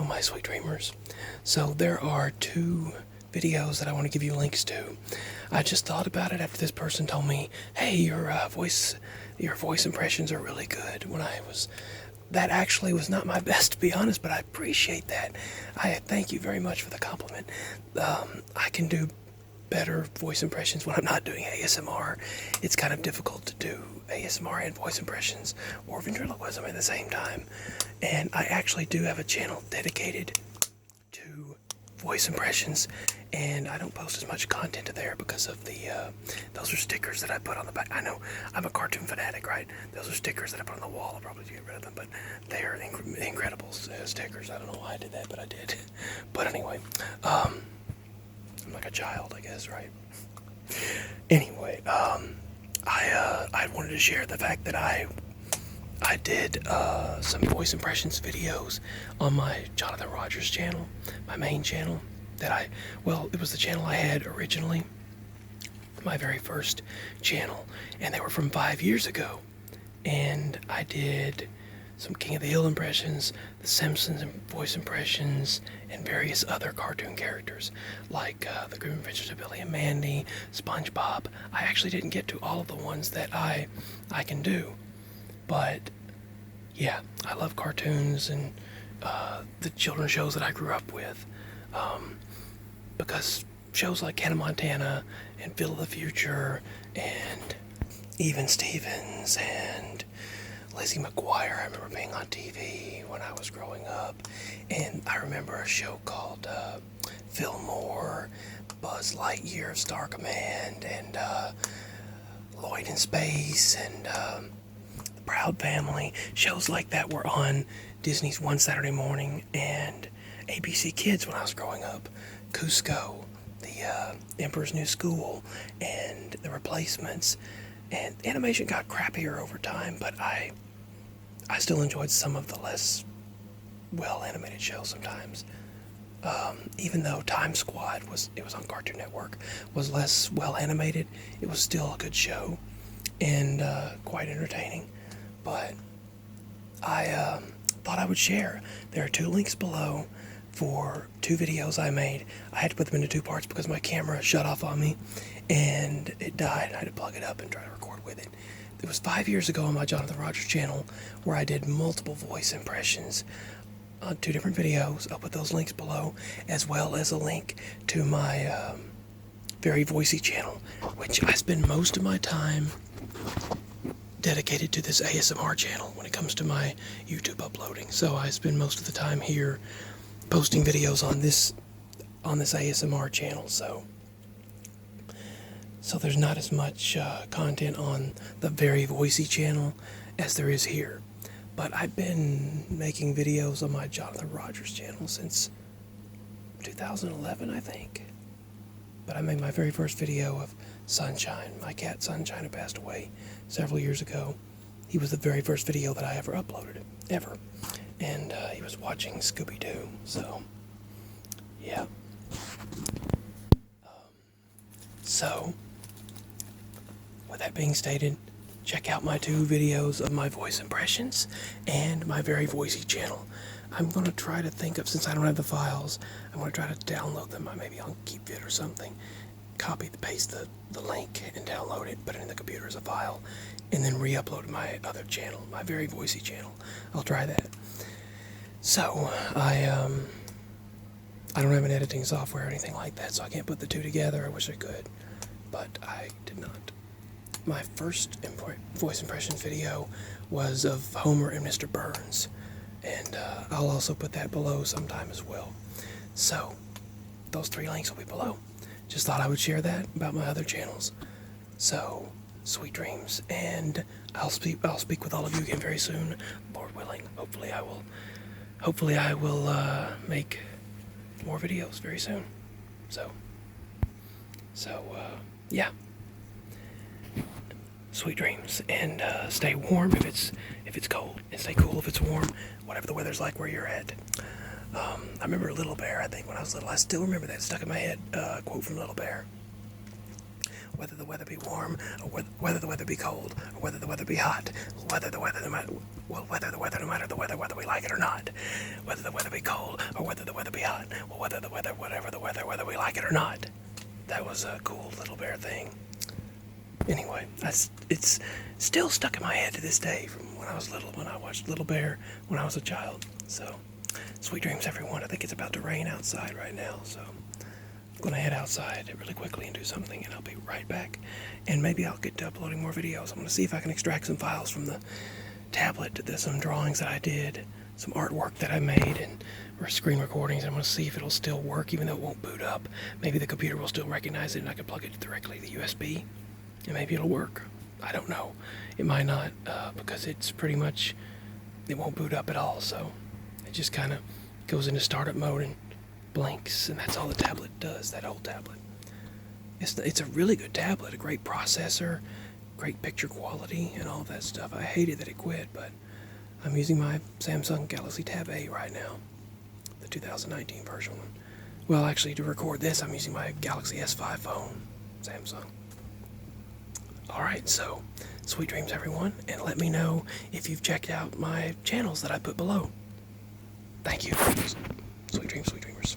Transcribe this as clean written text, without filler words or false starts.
Hello, my sweet dreamers. So there are 2 videos that I want to give you links to. I just thought about it after this person told me, hey, your voice impressions are really good. That actually was not my best, to be honest, but I appreciate that. I thank you very much for the compliment. I can do better voice impressions when I'm not doing ASMR. It's kind of difficult to do ASMR and voice impressions or ventriloquism at the same time. And I actually do have a channel dedicated to voice impressions, and I don't post as much content there because of those are stickers that I put on the back. I know, I'm a cartoon fanatic, right? Those are stickers that I put on the wall. I'll probably get rid of them, but they are incredible stickers. I don't know why I did that, but I did. But anyway, I'm like a child, I guess, right? Anyway, I wanted to share the fact that I did some voice impressions videos on my Jonathan Rogers channel, my main channel. It was the channel I had originally, my very first channel, and they were from 5 years ago. And I did some King of the Hill impressions, The Simpsons voice impressions, and various other cartoon characters, like The Grim Adventures of Billy and Mandy, SpongeBob. I actually didn't get to all of the ones that I can do, but yeah, I love cartoons and the children's shows that I grew up with, because shows like Hannah Montana and Phil of the Future and Even Stevens and Lizzie McGuire, I remember being on TV when I was growing up. And I remember a show called Fillmore, Buzz Lightyear of Star Command, and Lloyd in Space, and The Proud Family. Shows like that were on Disney's One Saturday Morning and ABC Kids when I was growing up. Cusco, The Emperor's New School, and The Replacements. And animation got crappier over time, but I still enjoyed some of the less well-animated shows sometimes. Even though Time Squad was on Cartoon Network, was less well-animated, it was still a good show and quite entertaining. But I thought I would share. There are 2 links below for 2 videos I made. I had to put them into 2 parts because my camera shut off on me and it died. I had to plug it up and try to record with it. It was 5 years ago on my Jonathan Rogers channel where I did multiple voice impressions on 2 different videos. I'll put those links below, as well as a link to my very Voicy channel, which I spend most of my time dedicated to this ASMR channel when it comes to my YouTube uploading. So I spend most of the time here posting videos on this ASMR channel. So there's not as much content on the very Voicy channel as there is here. But I've been making videos on my Jonathan Rogers channel since 2011, I think. But I made my very first video of Sunshine, my cat Sunshine, who passed away several years ago. He was the very first video that I ever uploaded, ever. And he was watching Scooby-Doo, so yeah. So, with that being stated, check out my 2 videos of my voice impressions and my very Voicy channel. I'm going to try to think of, since I don't have the files, I'm going to try to download them, maybe on KeepFit or something. Paste the link and download it, put it in the computer as a file, and then re-upload my other channel, my very Voicy channel. I'll try that. So, I don't have an editing software or anything like that, so I can't put the 2 together. I wish I could, but I did not. My first voice impressions video was of Homer and Mr. Burns, and I'll also put that below sometime as well. So, those 3 links will be below. Just thought I would share that about my other channels. So, sweet dreams, and I'll speak with all of you again very soon, Lord willing. Hopefully I will make more videos very soon. So yeah. Sweet dreams, and stay warm if it's cold, and stay cool if it's warm, whatever the weather's like where you're at. I remember Little Bear, I think, when I was little. I still remember that, stuck in my head, quote from Little Bear. whether the weather be warm, or whether the weather be cold, or whether the weather be hot, whether the weather no matter the weather, whether we like it or not, whether the weather be cold, or whether the weather be hot, or whether the weather, whatever the weather, whether we like it or not. That was a cool little bear thing. Anyway, it's still stuck in my head to this day from when I was little, when I watched Little Bear when I was a child. So, sweet dreams, everyone. I think it's about to rain outside right now, so I'm going to head outside really quickly and do something, and I'll be right back. And maybe I'll get to uploading more videos. I'm going to see if I can extract some files from the tablet. There's some drawings that I did, some artwork that I made, and screen recordings. I'm going to see if it'll still work, even though it won't boot up. Maybe the computer will still recognize it, and I can plug it directly to the USB. And maybe it'll work. I don't know. It might not, because it's pretty much, it won't boot up at all, so it just kind of goes into startup mode and blinks, and that's all the tablet does, that old tablet. It's a really good tablet, a great processor, great picture quality, and all that stuff. I hated that it quit, but I'm using my Samsung Galaxy Tab A right now, the 2019 version. Well, actually, to record this, I'm using my Galaxy S5 phone, Samsung. Alright, so, sweet dreams, everyone, and let me know if you've checked out my channels that I put below. Thank you. Sweet dreams, sweet dreamers.